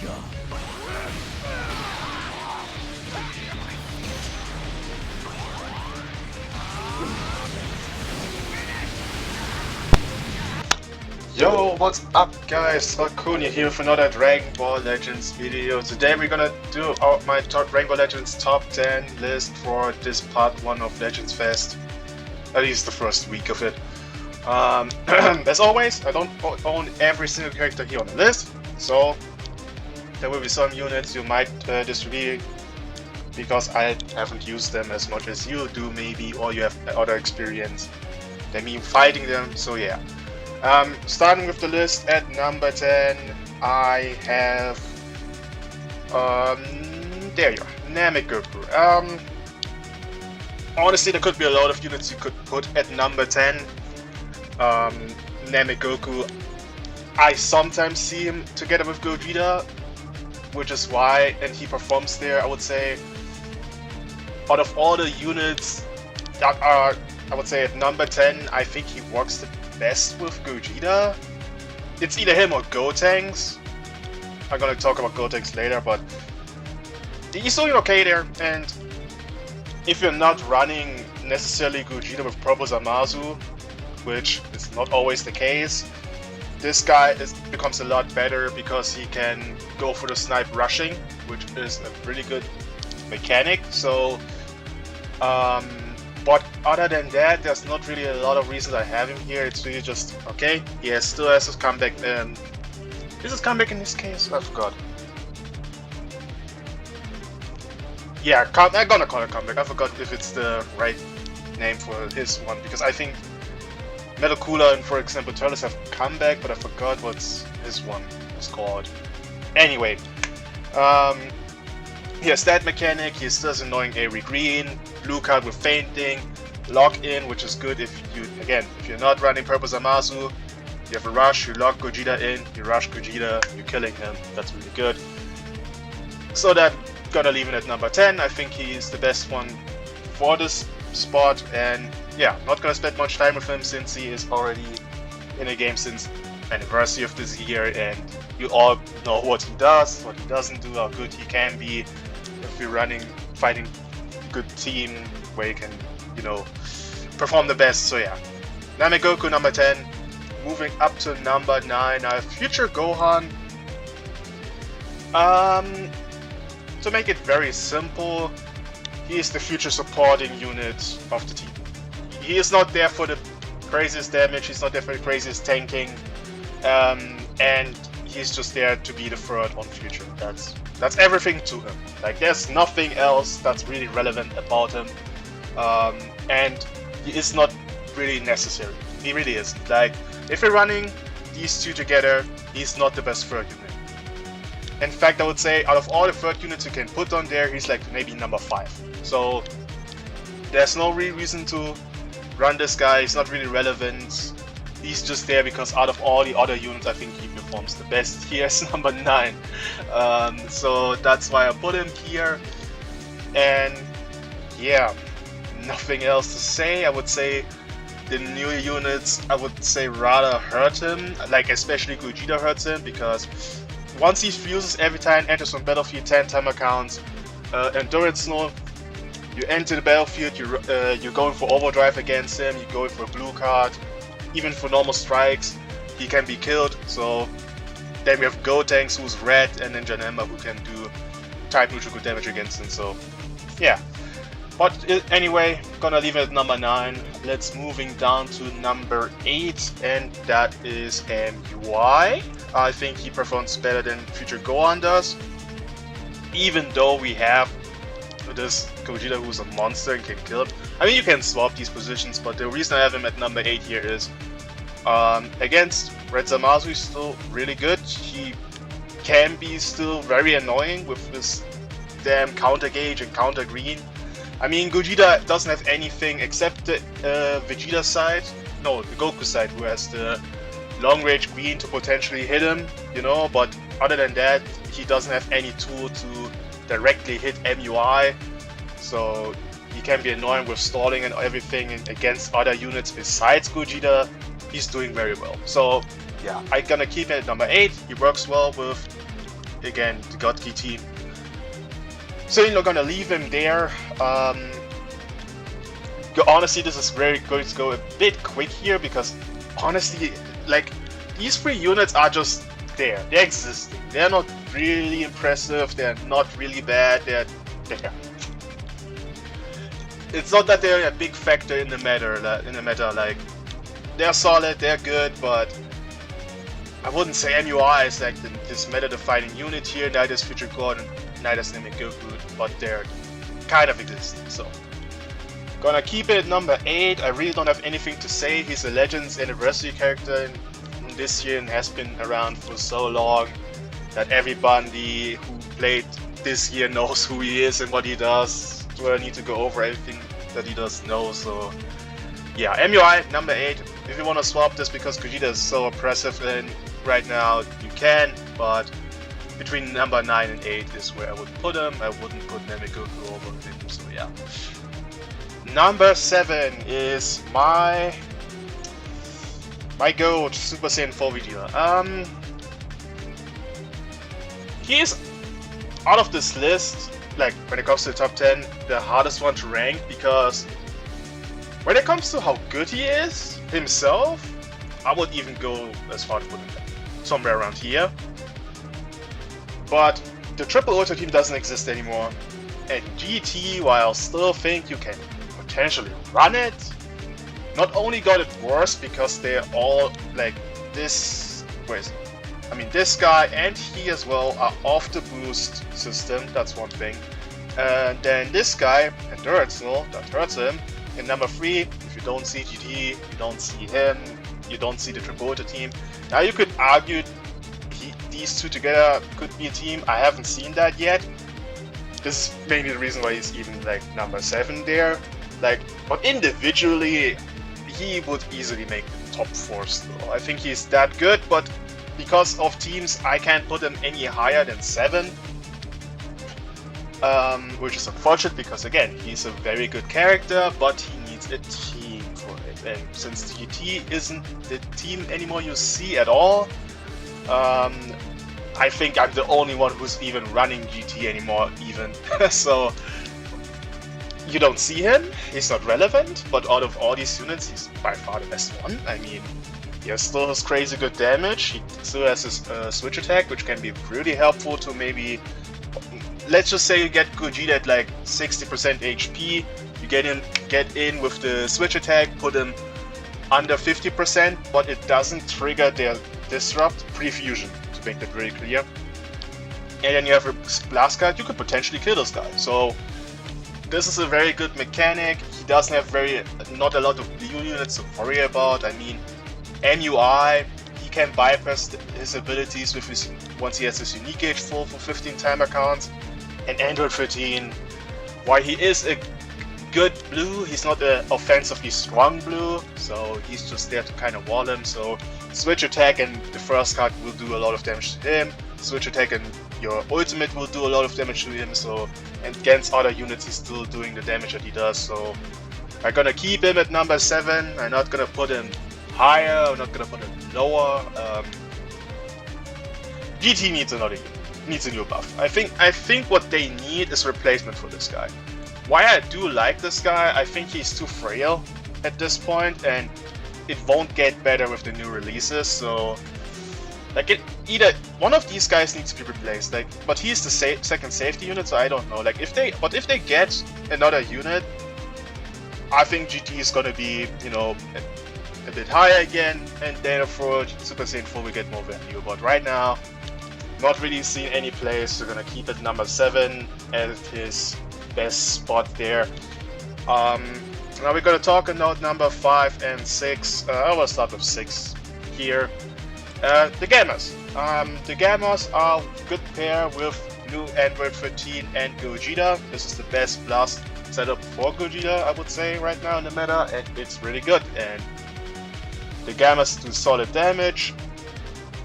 Yo, what's up guys? Raccoon here with another Dragon Ball Legends video. Today we're gonna do my Dragon Ball Legends top 10 list for this part 1 of Legends Fest. At least the first week of it. As always, I don't own every single character here on the list, so there will be some units you might distribute because I haven't used them as much as you do maybe, or you have other experience than me fighting them, so yeah. Starting with the list at number 10, I have, there you are, Namegoku. Honestly, there could be a lot of units you could put at number 10. Namegoku, I sometimes see him together with Gogeta, which is why, and he performs there, I would say, out of all the units that are, I would say, at number 10, I think he works the best with Gogeta. It's either him or Gotenks. I'm gonna talk about Gotenks later, but he's doing okay there, and if you're not running necessarily Gogeta with Purple Zamasu, which is not always the case, this guy becomes a lot better because he can go for the snipe rushing, which is a really good mechanic. So but other than that, there's not really a lot of reasons I have him here. It's really just, okay, he still has his comeback. Is his comeback in this case? I forgot. Yeah, I'm gonna call it comeback. I forgot if it's the right name for his one, because I think Metal Cooler and, for example, Turles have comeback, but I forgot what his one is called. Anyway, he has that mechanic. He still has annoying Avery Green, blue card with fainting, lock in, which is good if you're not running Purple Zamasu, you have a rush, you lock Gogeta in, you rush Gogeta, you're killing him. That's really good. So that gonna leave him at number 10. I think he's the best one for this spot, and yeah, not gonna spend much time with him since he is already in a game since anniversary of this year, and you all know what he does, what he doesn't do, how good he can be if you're fighting a good team where you can, perform the best. So yeah, Namegoku number 10. Moving up to number 9, I have Future Gohan. To make it very simple, he is the future supporting unit of the team. He is not there for the craziest damage, he's not there for the craziest tanking, and he's just there to be the third on Future. That's everything to him. Like, there's nothing else that's really relevant about him, and he is not really necessary. He really isn't. Like, if you're running these two together, he's not the best third unit. In fact, I would say out of all the third units you can put on there, he's like maybe number 5. So there's no real reason to run this guy. He's not really relevant. He's just there because out of all the other units, I think he performs the best. He is number 9. So that's why I put him here. And yeah, nothing else to say. I would say the new units, I would say, rather hurt him. Like, especially Gogeta hurts him, because once he fuses every time, enters on battlefield 10 timer counts, endurance snow, you enter the battlefield, you're going for overdrive against him, you're going for a blue card, even for normal strikes, he can be killed. So then we have Gotenks, who's red, and then Janemba, who can do type neutral good damage against him. So yeah, but anyway, gonna leave it at number 9. Let's moving down to number 8, and that is MUI. I think he performs better than Future Gohan does, even though we have this Gogeta who's a monster and can kill him. I mean, you can swap these positions, but the reason I have him at number 8 here is against Red Zamasu, he's still really good. He can be still very annoying with this damn counter gauge and counter green. I mean, Gogeta doesn't have anything except the Vegeta side, no, the Goku side, who has the long range green to potentially hit him, but other than that, he doesn't have any tool to directly hit MUI, so he can be annoying with stalling and everything, and against other units besides Gogeta, he's doing very well. So yeah, I'm gonna keep it at number 8. He works well with again, the God Key team. So you're not gonna leave him there. Honestly, this is very going to go a bit quick here because honestly, like, these 3 units are just there. They're existing. They're not really impressive. They're not really bad. They're there. It's not that they're a big factor in the meta. Like, they're solid, they're good, but I wouldn't say MUI is like this meta-defining unit here. Neither is Future God and neither is Nemigoku, but they're kind of existing. So, gonna keep it at number 8. I really don't have anything to say. He's a Legends Anniversary character in this year and has been around for so long that everybody who played this year knows who he is and what he does. Do I need to go over everything that he does? No. So yeah, MUI number 8. If you want to swap this because Gogeta is so oppressive and right now, you can, but between number 9 and 8 is where I would put him. I wouldn't put Nemigoku over him, so yeah. Number 7 is my GOAT, Super Saiyan 4 Vegeta. He is, out of this list, like, when it comes to the top 10, the hardest one to rank, because when it comes to how good he is himself, I would even go as far to put him somewhere around here. But the Triple Ultra team doesn't exist anymore, and GT, while I still think you can potentially run it, not only got it worse because they're all like this. Where is he? I mean, this guy and he as well are off the boost system. That's one thing. And then this guy and Duracell, that hurts him. In number 3, if you don't see GT, you don't see him, you don't see the Triple Ultra team. Now you could argue these two together could be a team. I haven't seen that yet. This is mainly the reason why he's even like number 7 there. Like, but individually, he would easily make the top 4 still. I think he's that good, but because of teams, I can't put him any higher than 7. Which is unfortunate because, again, he's a very good character, but he needs a team for it. And since GT isn't the team anymore you see at all, I think I'm the only one who's even running GT anymore, even. So, you don't see him, he's not relevant, but out of all these units, he's by far the best one. I mean, he has still has crazy good damage, he still has his switch attack, which can be really helpful to maybe, let's just say you get Gogeta at like 60% HP, you get in with the switch attack, put him under 50%, but it doesn't trigger their disrupt pre-fusion, to make that very clear. And then you have a blast card, you could potentially kill this guy. So this is a very good mechanic. He doesn't have not a lot of blue units to worry about. I mean, MUI, he can bypass his abilities with his once he has his unique gauge full for 15 timer counts. And Android 13, while he is a good blue, he's not an offensively strong blue, so he's just there to kind of wall him. So switch attack and the first card will do a lot of damage to him. Switch attack and your ultimate will do a lot of damage to him. So, and against other units, he's still doing the damage that he does. So I'm gonna keep him at number 7. I'm not gonna put him higher. I'm not gonna put him lower. GT needs another unit. Needs a new buff. I think what they need is replacement for this guy. Why I do like this guy, I think he's too frail at this point, and it won't get better with the new releases. So, like, either one of these guys needs to be replaced. Like, but he's the second safety unit, so I don't know. Like, if they get another unit, I think GT is gonna be, you know, a bit higher again, and therefore Super Saiyan 4 will get more value. But right now, not really seeing any place, so gonna keep it number 7 as his best spot there. Now we're gonna talk about number 5 and 6. I will start with 6 here. The Gammas. The Gammas are a good pair with new Android 13 and Gogeta. This is the best blast setup for Gogeta, I would say, right now in the meta, and it's really good. And the Gammas do solid damage,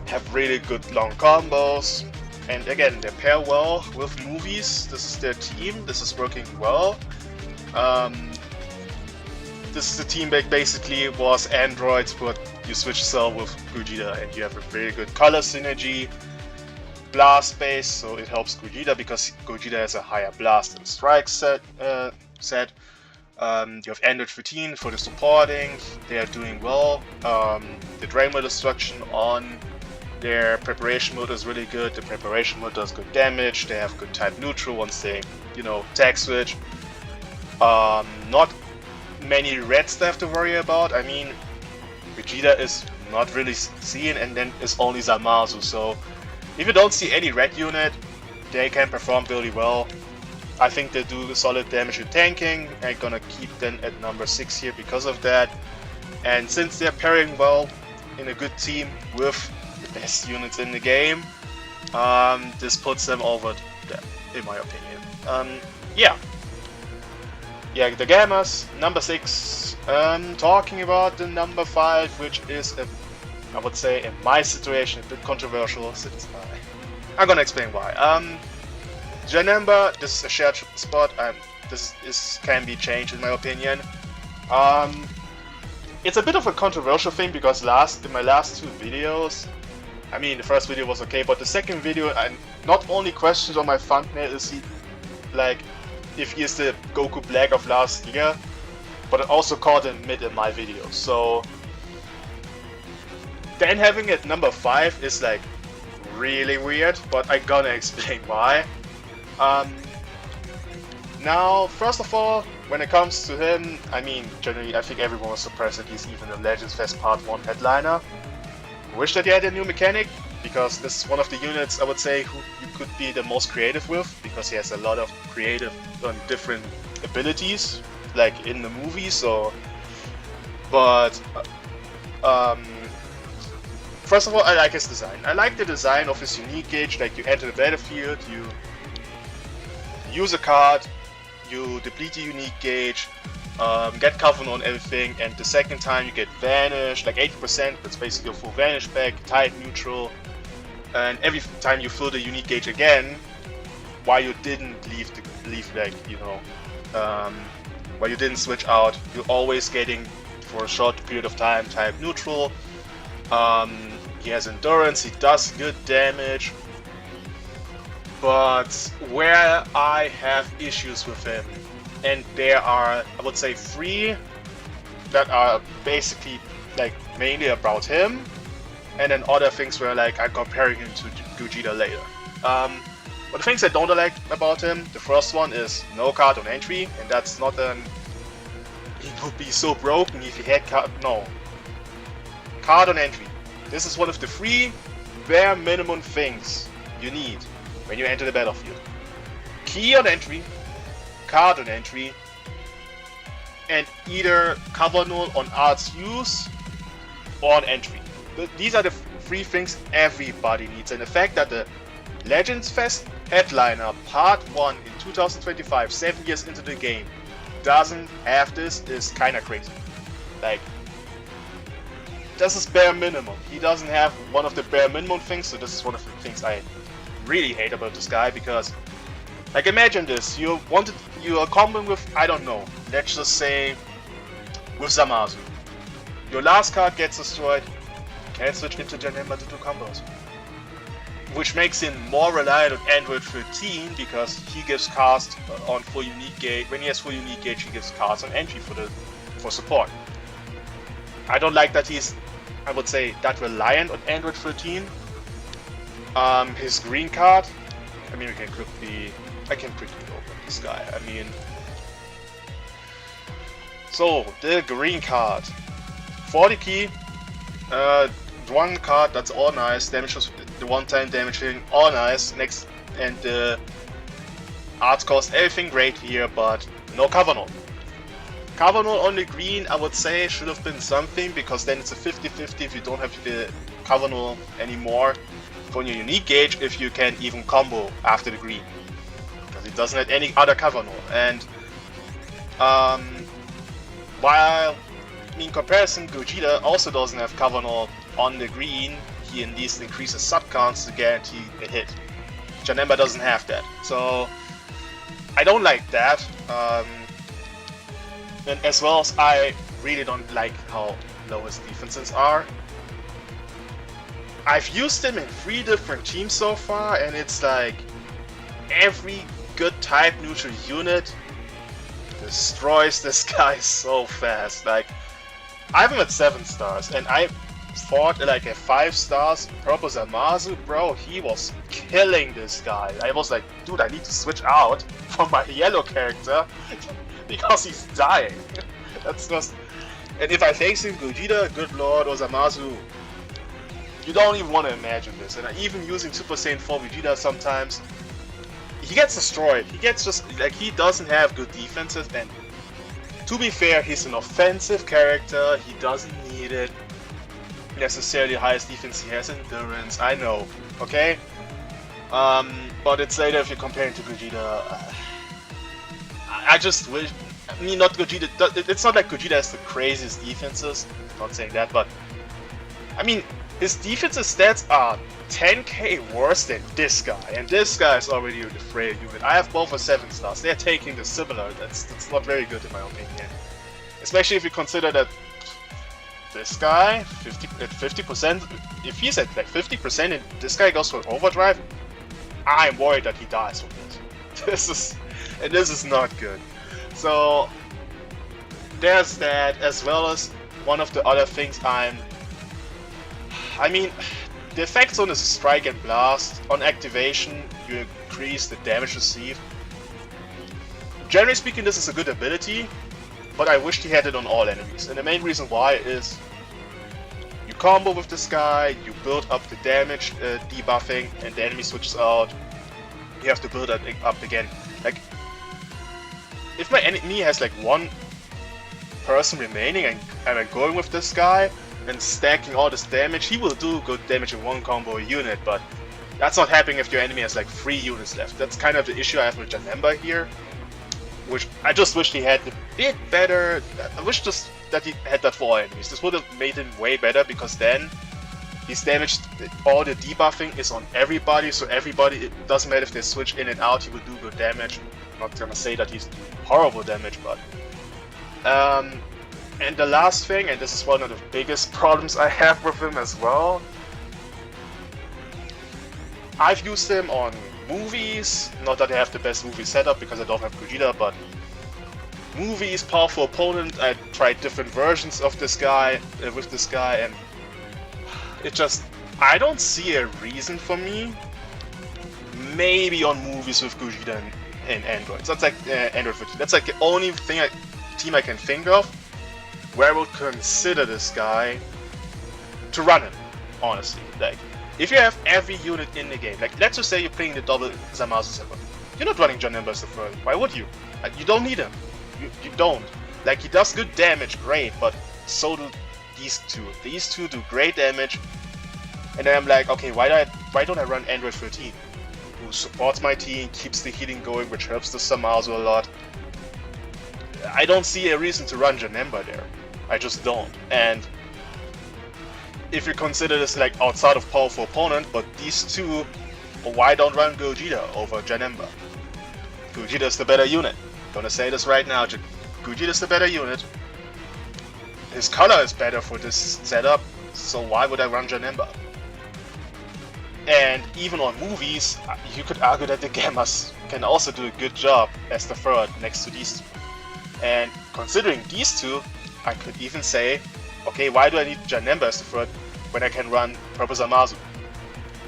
have really good long combos, and again, they pair well with movies. This is their team, this is working well. This is the team that basically was androids, but you switch cell with Gogeta and you have a very good color synergy. blast base, so it helps Gogeta because Gogeta has a higher blast and strike set. You have Android 13 for the supporting, they are doing well. The Dragonball destruction on their preparation mode is really good. The preparation mode does good damage, they have good type neutral once they, tag switch. Not many reds to have to worry about. I mean, Vegeta is not really seen, and then it's only Zamasu, so if you don't see any red unit, they can perform really well. I think they do solid damage in tanking. I'm gonna keep them at number 6 here because of that. And since they're pairing well in a good team with the best units in the game, this puts them over them, in my opinion. Yeah, the Gammas, number 6. Talking about the number 5, which is, I would say, in my situation, a bit controversial, since I'm gonna explain why. Janemba, this is a shared spot, this can be changed in my opinion. It's a bit of a controversial thing because in my last 2 videos, I mean the first video was okay, but the second video I not only questioned on my thumbnail is if he is the Goku Black of last year, but I also called him mid in my video. So then having it number 5 is really weird, but I'm gonna explain why. Now, first of all, when it comes to him, I mean, generally, I think everyone was surprised that he's even a Legends Fest Part 1 headliner. Wish that he had a new mechanic, because this is one of the units I would say who you could be the most creative with, because he has a lot of creative and different abilities, like in the movie. So, but first of all, I like his design. I like the design of his unique gauge. Like, you enter the battlefield, you use a card, you deplete the unique gauge, get cover on everything, and the second time you get vanish, like 80%, that's basically your full vanish back, type neutral, and every time you fill the unique gauge again, while you didn't while you didn't switch out, you're always getting, for a short period of time, type neutral. He has endurance, he does good damage, but where I have issues with him, and there are, I would say, 3 that are basically mainly about him, and then other things where I'm comparing him to Gogeta later. But the things I don't like about him, the first one is no card on entry, and that's not he would be so broken if he had card on entry. This is one of the 3 bare minimum things you need when you enter the battlefield. Key on entry, card on entry, and either cover null on arts use or on entry. These are the 3 things everybody needs, and the fact that the Legends Fest headliner Part 1 in 2025, 7 years into the game, doesn't have this is kinda crazy. This is bare minimum. He doesn't have one of the bare minimum things, so this is one of the things I really hate about this guy, because imagine this, you are comboing with, I don't know, let's just say with Zamasu. Your last card gets destroyed, you can't switch into Janemba to do combos, which makes him more reliant on Android 13, because he gives cast on full unique gauge. When he has full unique gauge, he gives cards on entry for support. I don't like that he's, I would say, that reliant on Android 13. His green card, I mean, I can quickly open this guy. I mean, so the green card, 40 key, 1 card, that's all nice. Damage, the one-time damaging, all nice. Next, and the arts cost, everything great here, but no cover null. Cover null on the green, I would say, should have been something, because then it's a 50-50 if you don't have the cover null anymore for your unique gauge, if you can even combo after the green, because it doesn't have any other cover null. And while in comparison, Gogeta also doesn't have cover null on the green, he at least increases sub counts to guarantee a hit. Janemba doesn't have that, so I don't like that. And as well as I really don't like how low his defenses are. I've used him in 3 different teams so far, and it's like every good type neutral unit destroys this guy so fast. Like, I have him at 7 stars, and I fought like a 5 stars Purple Zamasu, bro. He was killing this guy. I was like, dude, I need to switch out from my yellow character because he's dying. That's just. And if I face him Gogeta, good lord, or Zamasu, you don't even want to imagine this. And even using Super Saiyan 4 Vegeta sometimes, he gets destroyed. He gets just like, he doesn't have good defenses, and to be fair, he's an offensive character. He doesn't need it necessarily. Highest defense he has endurance, I know, okay? But it's later if you're comparing to Gogeta. I just wish, I mean, not Gogeta, it's not like Gogeta has the craziest defenses, I'm not saying that, but I mean, his defensive stats are 10k worse than this guy, and this guy is already a frail unit. I have both at 7 stars, they're taking the similar, that's not very good in my opinion. Especially if you consider that this guy, 50%, if he's at like 50% and this guy goes for overdrive, I'm worried that he dies from this. This is not good. So there's that, as well as one of the other things I mean, the effect zone is strike and blast. On activation, you increase the damage received. Generally speaking, this is a good ability, but I wished he had it on all enemies. And the main reason why is you combo with this guy, you build up the damage debuffing, and the enemy switches out. You have to build that up again. Like, if my enemy has like 1 person remaining and I'm going with this guy and stacking all this damage, he will do good damage in 1 combo unit, but that's not happening if your enemy has like 3 units left. That's kind of the issue I have with Janemba here, which I just wish he had a bit better. I wish just that he had that for all enemies. This would have made him way better, because then his damage, all the debuffing is on everybody, so everybody, it doesn't matter if they switch in and out, he will do good damage. I'm not gonna say that he's horrible damage, but and the last thing, and this is one of the biggest problems I have with him as well, I've used him on movies, not that I have the best movie setup because I don't have Gogeta, but movies, powerful opponent, I tried different versions of this guy, with this guy, and it just, I don't see a reason for me, maybe on movies with Gogeta and Android. So that's like Android 15. That's like the only thing team I can think of where I would consider this guy to run him, honestly. Like, if you have every unit in the game, like let's just say you're playing the double Zamasu server, you're not running Janemba as the third. Why would you? You don't need him. You don't. Like, he does good damage, great, but so do these two. These two do great damage, and then I'm like, okay, why don't I run Android 13, who supports my team, keeps the healing going, which helps the Zamasu a lot. I don't see a reason to run Janemba there. I just don't. And if you consider this like outside of powerful opponent, but these two, why don't run Gogeta over Janemba? Gogeta is the better unit. Gonna say this right now, Gogeta is the better unit. His color is better for this setup, so why would I run Janemba? And even on movies, you could argue that the Gammas can also do a good job as the third next to these two. And considering these two, I could even say, okay, why do I need Janemba as the third when I can run Purple Zamasu?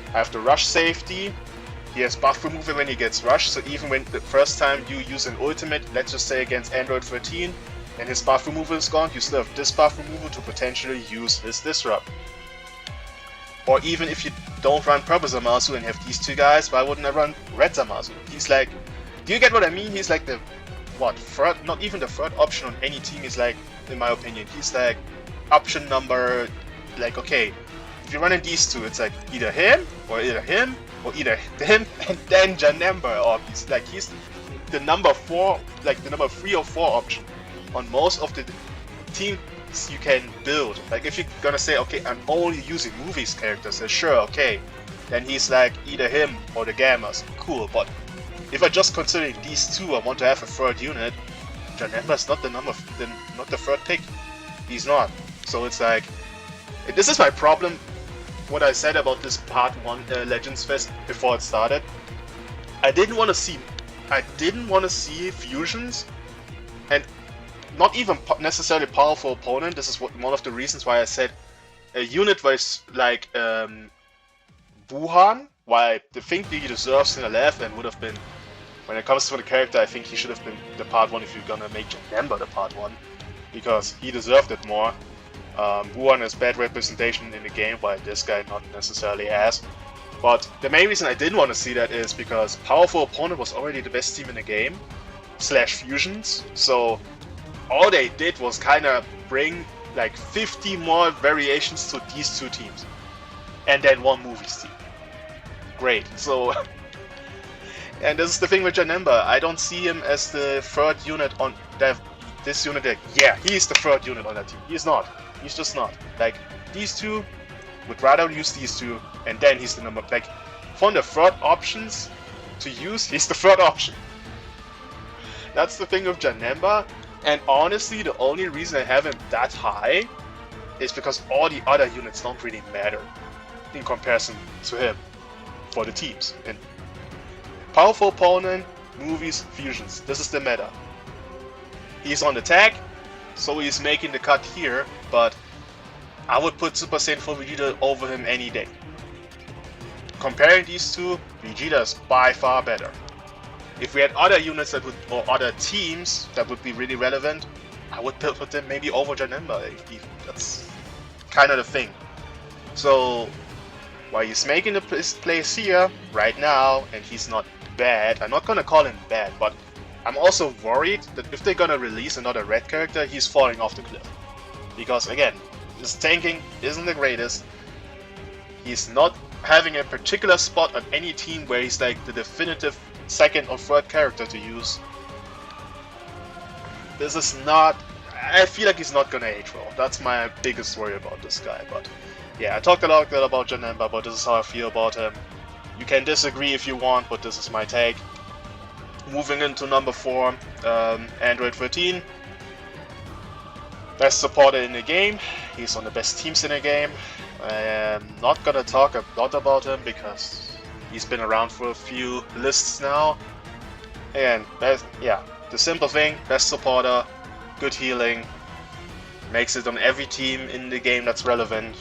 I have the rush safety, he has buff removal when he gets rushed, so even when the first time you use an ultimate, let's just say against Android 13, and his buff removal is gone, you still have this buff removal to potentially use his disrupt. Or even if you don't run Purple Zamasu and have these two guys, why wouldn't I run Red Zamasu? He's like, do you get what I mean? He's like the, third, not even the third option on any team. He's like, in my opinion, he's like option number, like, okay, if you're running these two, it's like either him, or either him, and then Janemba, or he's the number 4, like the number 3 or 4 option on most of the teams you can build. Like, if you're gonna say, okay, I'm only using movies characters, then sure, okay, then he's like either him or the Gammas, cool. But if I just consider these two, I want to have a third unit, Janemba's not the third pick. He's not. So it's like, this is my problem what I said about this Part 1 Legends Fest before it started. I didn't want to see fusions, and not even necessarily powerful opponent. This is one of the reasons why I said a unit was like Wuhan, why I think he deserves in the left and would have been, when it comes to the character, I think he should have been the Part 1 if you're gonna make Janemba the Part 1, because he deserved it more. Wuhan has bad representation in the game, while this guy not necessarily has. But the main reason I didn't want to see that is because powerful opponent was already the best team in the game, / fusions, so all they did was kind of bring like 50 more variations to these two teams. And then one movies team. Great, so... and this is the thing with Janemba, I don't see him as the third unit on this unit there. Yeah, he's the third unit on that team. He's not. He's just not. Like, these two would rather use these two, and then he's the number... Like, from the third options to use, he's the third option. That's the thing with Janemba, and honestly, the only reason I have him that high is because all the other units don't really matter in comparison to him for the teams. And powerful opponent, movies, fusions. This is the meta. He's on the tag, so he's making the cut here, but I would put Super Saiyan 4 Vegeta over him any day. Comparing these two, Vegeta is by far better. If we had other units that would, or other teams that would be really relevant, I would put them maybe over Janemba. That's kind of the thing. So, while he's making his place here, right now, and he's not bad, I'm not gonna call him bad, but I'm also worried that if they're gonna release another red character, he's falling off the cliff. Because again, his tanking isn't the greatest. He's not having a particular spot on any team where he's like the definitive second or third character to use. This is not... I feel like he's not gonna age well. That's my biggest worry about this guy. But yeah, I talked a lot about Janemba, but this is how I feel about him. You can disagree if you want, but this is my take. Moving into number 4, Android 13. Best supporter in the game. He's on the best teams in the game. I am not gonna talk a lot about him because he's been around for a few lists now. And yeah, the simple thing, best supporter, good healing, makes it on every team in the game that's relevant.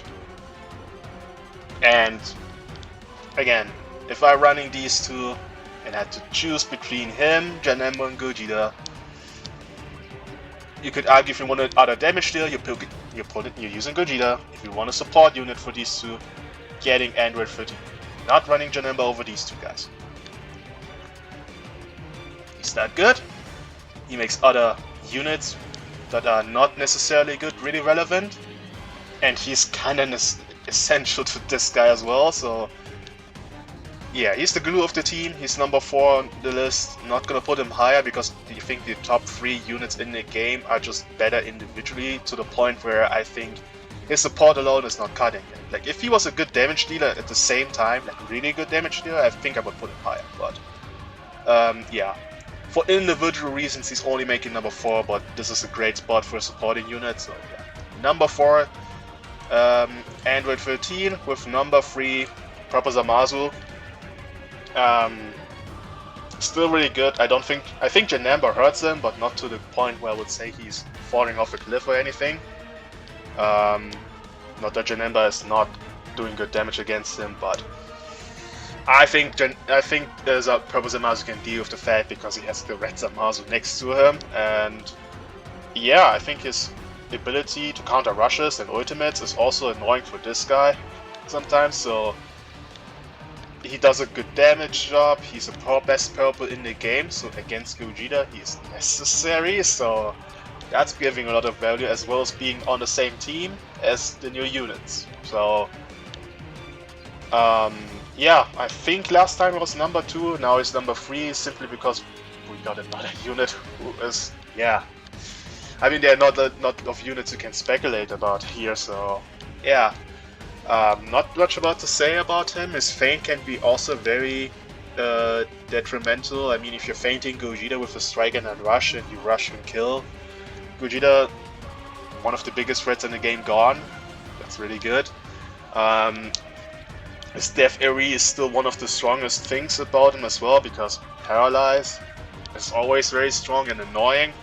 And again, if I'm running these two and I had to choose between him, Janemba, and Gogeta, you could argue if you want other damage deal, you're using Gogeta. If you want a support unit for these two, getting Android 13. Not running Janemba over these two guys. He's that good. He makes other units that are not necessarily good really relevant. And he's kind of essential to this guy as well, so... yeah, he's the glue of the team. He's number 4 on the list. Not gonna put him higher because I think the top 3 units in the game are just better individually, to the point where I think his support alone is not cutting it. Like, if he was a good damage dealer at the same time, like really good damage dealer, I think I would put him higher. But yeah, for individual reasons, he's only making number 4. But this is a great spot for a supporting unit. So yeah, number 4, Android 13 with number 3, Proper Zamasu. Still really good. I think Janemba hurts him, but not to the point where I would say he's falling off a cliff or anything. Not that Janemba is not doing good damage against him, but I think there's a Purple Zamasu can deal with the fact because he has the red Zamasu next to him, and yeah, I think his ability to counter rushes and ultimates is also annoying for this guy sometimes, so he does a good damage job. He's a best purple in the game, so against Gogeta he is necessary, so that's giving a lot of value, as well as being on the same team as the new units. So yeah, I think last time it was number 2, now it's number 3, simply because we got another unit who is, yeah, I mean, there are not of units you can speculate about here, so yeah. Not much about to say about him. His feint can be also very detrimental. I mean, if you're feinting Gogeta with a strike and a rush, and you rush and kill Gogeta, one of the biggest threats in the game gone. That's really good. His death area is still one of the strongest things about him as well, because Paralyze is always very strong and annoying.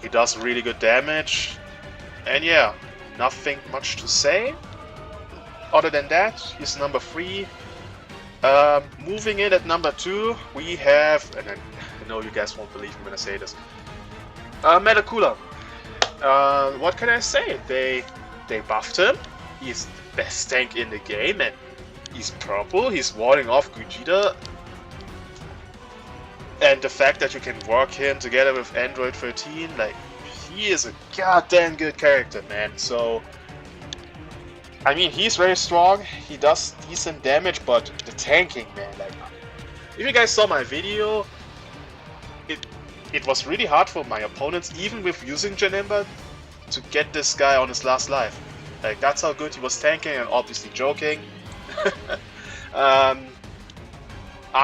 He does really good damage, and yeah, nothing much to say. Other than that, he's number 3. Moving in at number 2, we have, and I know you guys won't believe me when I say this, Metacooler. What can I say? They buffed him. He's the best tank in the game, and he's purple. He's warding off Gogeta. And the fact that you can work him together with Android 13, like, he is a goddamn good character, man. So, I mean, he's very strong. He does decent damage, but the tanking, man, like, if you guys saw my video, it was really hard for my opponents, even with using Janemba, to get this guy on his last life. Like, that's how good he was tanking, and obviously joking. I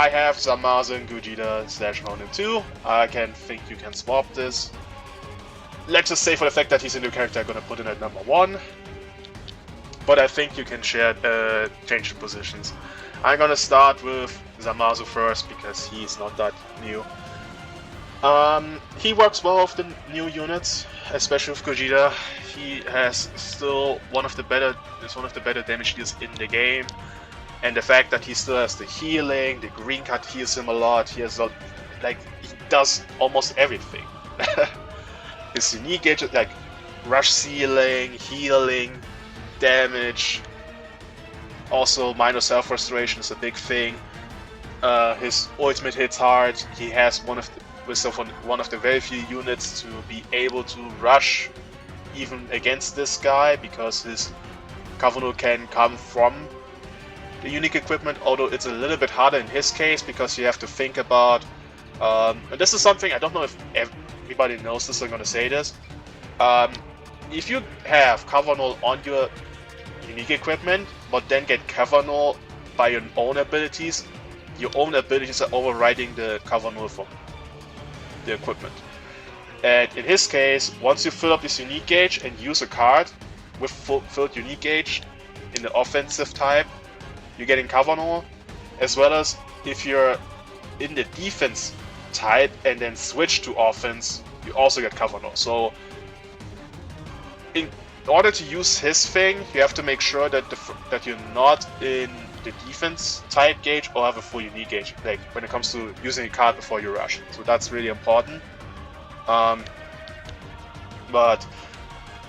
have Zamasu and Gogeta / Ronin 2. I can think you can swap this. Let's just say for the fact that he's a new character, I'm gonna put him at number 1. But I think you can change the positions. I'm gonna start with Zamasu first because he's not that new. He works well with the new units, especially with Gogeta. He has still one of the better damage deals in the game. And the fact that he still has the healing, the green card heals him a lot. He has he does almost everything. His unique gauge, like rush sealing, healing, damage. Also, minor self restoration is a big thing. His ultimate hits hard. He has one of the very few units to be able to rush even against this guy, because his Kavano can come from the unique equipment, although it's a little bit harder in his case because you have to think about, and this is something I don't know if everybody knows this, so I'm gonna say this. If you have Kavano on your unique equipment, but then get Kavano by your own abilities are overriding the Kavano from the equipment. And in his case, once you fill up this unique gauge and use a card with filled unique gauge in the offensive type, you're getting Kavano, as well as if you're in the defense type and then switch to offense, you also get Kavano. So in order to use his thing, you have to make sure that that you're not in the defense type gauge or have a full unique gauge, like when it comes to using a card before you rush. So that's really important. But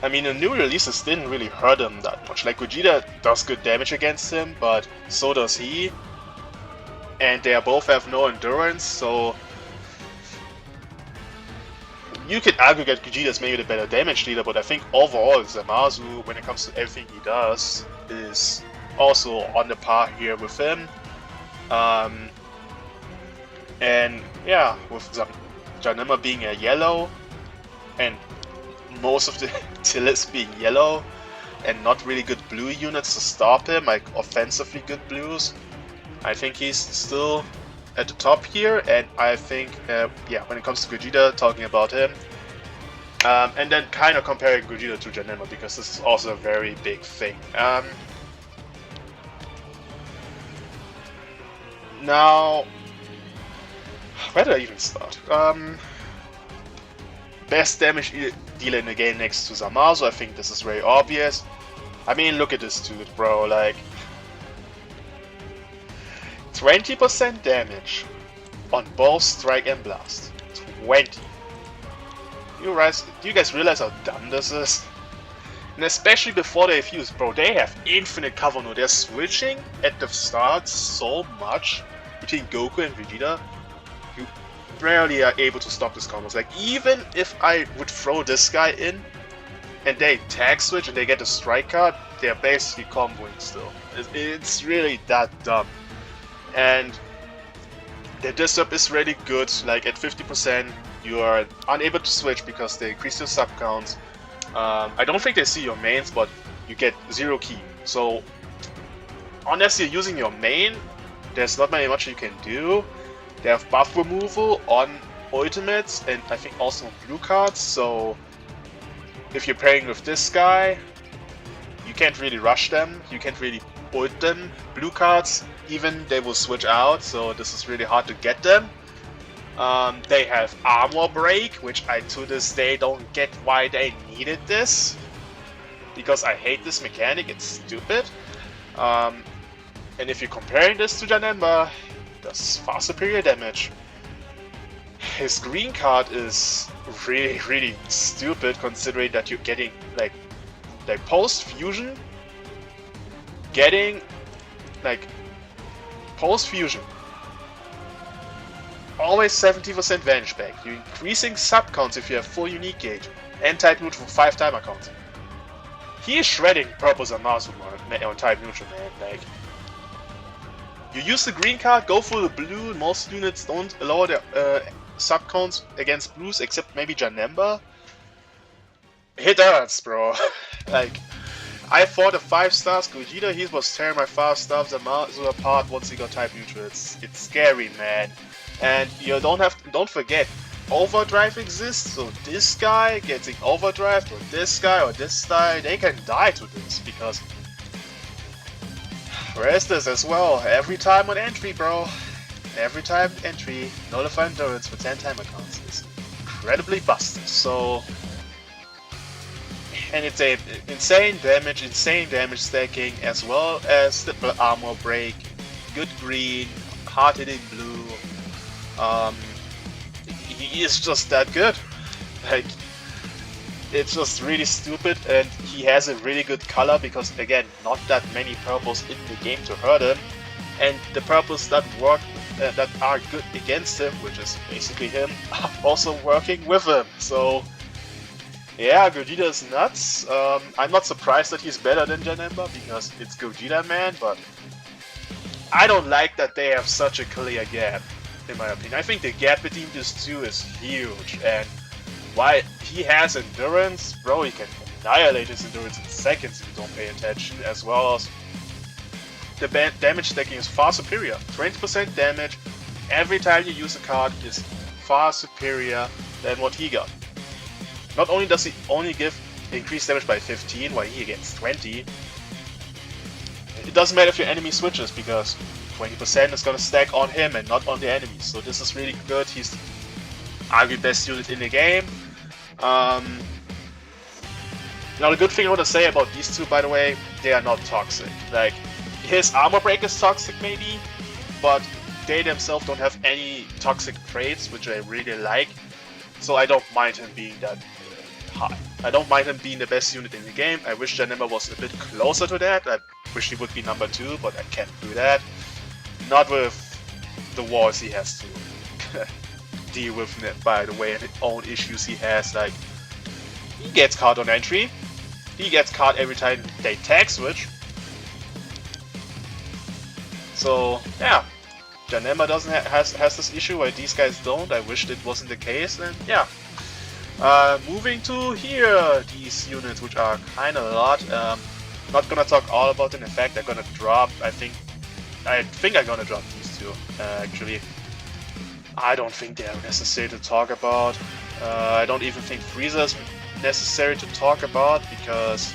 I mean, the new releases didn't really hurt him that much. Like, Gogeta does good damage against him, but so does he. And they both have no endurance, so you could argue that Gogeta is maybe the better damage dealer, but I think overall Zamasu, when it comes to everything he does, is also on the par here with him. And yeah, with Janemba being a yellow, and most of the Tillis being yellow, and not really good blue units to stop him, like offensively good blues, I think he's still at the top here. And I think, yeah, when it comes to Gogeta, talking about him, and then kind of comparing Gogeta to Janemba, because this is also a very big thing. Now, where do I even start? Best damage dealer in the game next to Zamasu, I think this is very obvious. I mean, look at this dude, bro, like 20% damage on both Strike and Blast. 20. Do you guys realize how dumb this is? And especially before they fuse, bro, they have infinite Kavano. They're switching at the start so much between Goku and Vegeta. You rarely are able to stop this combos. Like, even if I would throw this guy in and they tag switch and they get a strike card, they're basically comboing still. It's really that dumb. And their disturb is really good. Like, at 50% you are unable to switch because they increase your sub counts. I don't think they see your mains, but you get 0 ki. So unless you're using your main, there's not very much you can do. They have buff removal on ultimates, and I think also on blue cards, so if you're pairing with this guy, you can't really rush them, you can't really ult them blue cards, even they will switch out, so this is really hard to get them. They have armor break, which I to this day don't get why they needed this, because I hate this mechanic, it's stupid. And if you're comparing this to Janemba, does far superior damage. His green card is really stupid, considering that you're getting like post fusion, post fusion. Always 70% vanish back. You're increasing sub counts if you have full unique gauge, and type neutral for 5 timer counts. He is shredding purples and Masu on type neutral, man. Like, you use the green card, go for the blue. Most units don't allow their sub counts against blues, except maybe Janemba. It hurts, bro. Like, I fought a 5 stars Gogeta. He was tearing my 5 stars and Masu apart once he got type neutral. It's scary, man. And you don't forget, overdrive exists, so this guy getting overdrive, or this guy, they can die to this, because whereas this as well, every time on entry, bro, every time entry, nullify endurance for 10 timer counts is incredibly busted, so, and it's a insane damage stacking, as well as the armor break, good green, hard hitting blue. He is just that good. Like, it's just really stupid, and he has a really good color because, again, not that many purples in the game to hurt him, and the purples that work, that are good against him, which is basically him, are also working with him. So, yeah, Gogeta is nuts. I'm not surprised that he's better than Janemba because it's Gogeta, man, but I don't like that they have such a clear gap. In my opinion, I think the gap between these two is huge, and why he has endurance, bro, he can annihilate his endurance in seconds if you don't pay attention, as well as the damage stacking is far superior. 20% damage every time you use a card is far superior than what he got. Not only does he only give increased damage by 15 while he gets 20, it doesn't matter if your enemy switches because 20% is gonna stack on him and not on the enemies, so this is really good. He's arguably best unit in the game. Now the good thing I want to say about these two, by the way, they are not toxic. Like, his armor break is toxic maybe, but they themselves don't have any toxic traits, which I really like, so I don't mind him being that high. I don't mind him being the best unit in the game. I wish Janemba was a bit closer to that. I wish he would be number 2, but I can't do that. Not with the wars he has to deal with, by the way, and the own issues he has. Like, he gets caught on entry, he gets caught every time they tag switch. So yeah, Janemba has this issue while these guys don't. I wished it wasn't the case, and yeah. Moving to here, these units, which are kind of a lot. Not gonna talk all about them. In fact, I'm gonna drop. I think I'm gonna drop these two. Actually, I don't think they are necessary to talk about. I don't even think Frieza is necessary to talk about because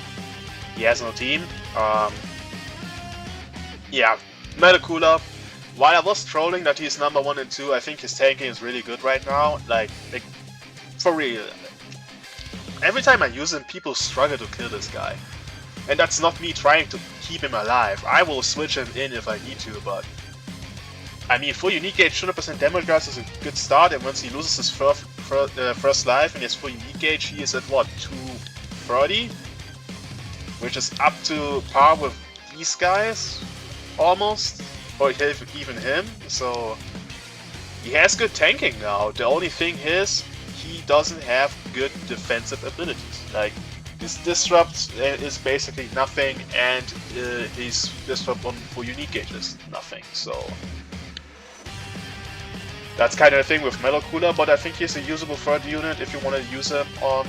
he has no team. Yeah, Metacooler. While I was trolling that he's number 1 and 2, I think his tanking is really good right now. Like for real. Every time I use him, people struggle to kill this guy. And that's not me trying to keep him alive. I will switch him in if I need to, but I mean, full unique gauge, 100% damage guys is a good start, and once he loses his first life and he has full unique gauge, he is at what, 230? Which is up to par with these guys, almost, or even him, so he has good tanking now. The only thing is, he doesn't have good defensive abilities. Like, his disrupt is basically nothing, and his disrupt on full unique gauge is nothing, so that's kind of the thing with Metal Cooler, but I think he's a usable third unit if you want to use him on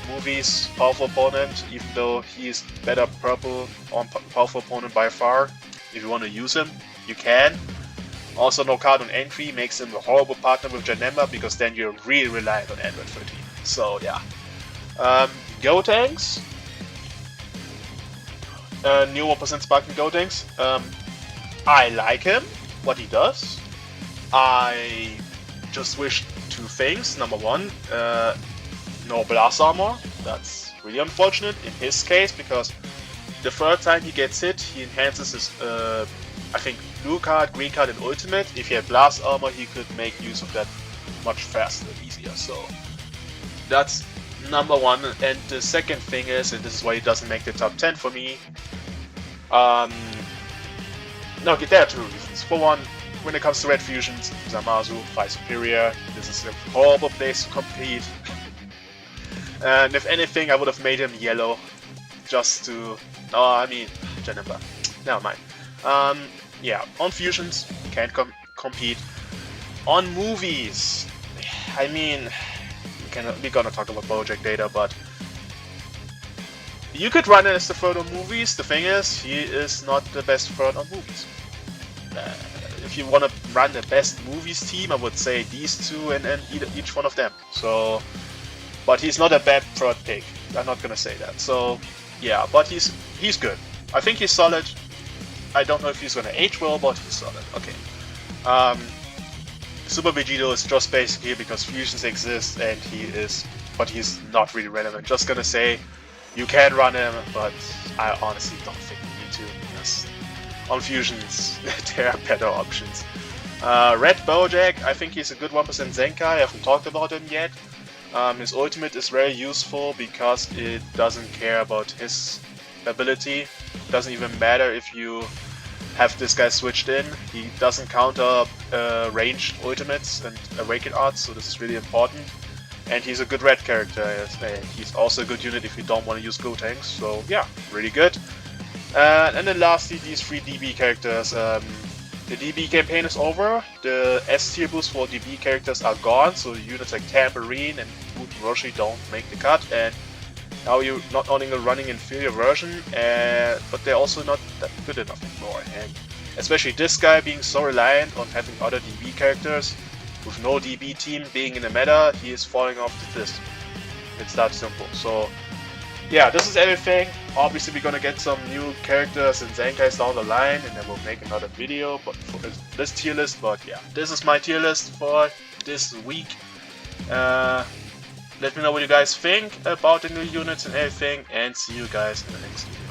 movies, powerful opponent, even though he's better purple on powerful opponent by far. If you want to use him, you can. Also, no card on entry makes him a horrible partner with Janemba, because then you're really reliant on Android 13. So yeah. Go tanks. New 1% Sparking Goatings. I like him, what he does. I just wish two things. Number one, no blast armor. That's really unfortunate in his case, because the third time he gets hit, he enhances his, I think, blue card, green card, and ultimate. If he had blast armor, he could make use of that much faster and easier. So that's number one. And the second thing is, and this is why he doesn't make the top 10 for me. No, there are two reasons. For one, when it comes to red fusions, Zamasu, 5 superior. This is a horrible place to compete. And if anything, I would have made him yellow, just to. Oh, I mean, Jennifer. Never mind. Yeah, on fusions, can't compete. On movies, I mean, we're gonna talk about Bojack later, but you could run it as the third on movies. The thing is, he is not the best third on movies. If you want to run the best movies team, I would say these two and each one of them. So, but he's not a bad third pick. I'm not gonna say that. So, yeah, but he's good. I think he's solid. I don't know if he's gonna age well, but he's solid. Okay. Super Vegito is just basically because fusions exist and but he's not really relevant. Just gonna say, you can run him, but I honestly don't think you need to, because on fusions there are better options. Red Bojack, I think he's a good 1% Zenkai. I haven't talked about him yet. His ultimate is very useful because it doesn't care about his ability. Doesn't even matter if you have this guy switched in. He doesn't counter ranged ultimates and awakened arts, so this is really important. And he's a good red character, and he's also a good unit if you don't want to use Go Tanks, so yeah, really good. And then lastly, these 3 DB characters. The DB campaign is over, the S tier boosts for DB characters are gone, so units like Tambourine and Boot and Roshi don't make the cut, and now you're not only running inferior version, but they're also not that good enough anymore. And especially this guy being so reliant on having other DB characters, with no DB team being in the meta, he is falling off the list. It's that simple. So yeah, this is everything. Obviously we're gonna get some new characters and Zenkais down the line, and then we'll make another video for this tier list. But yeah, this is my tier list for this week. Let me know what you guys think about the new units and everything, and see you guys in the next video.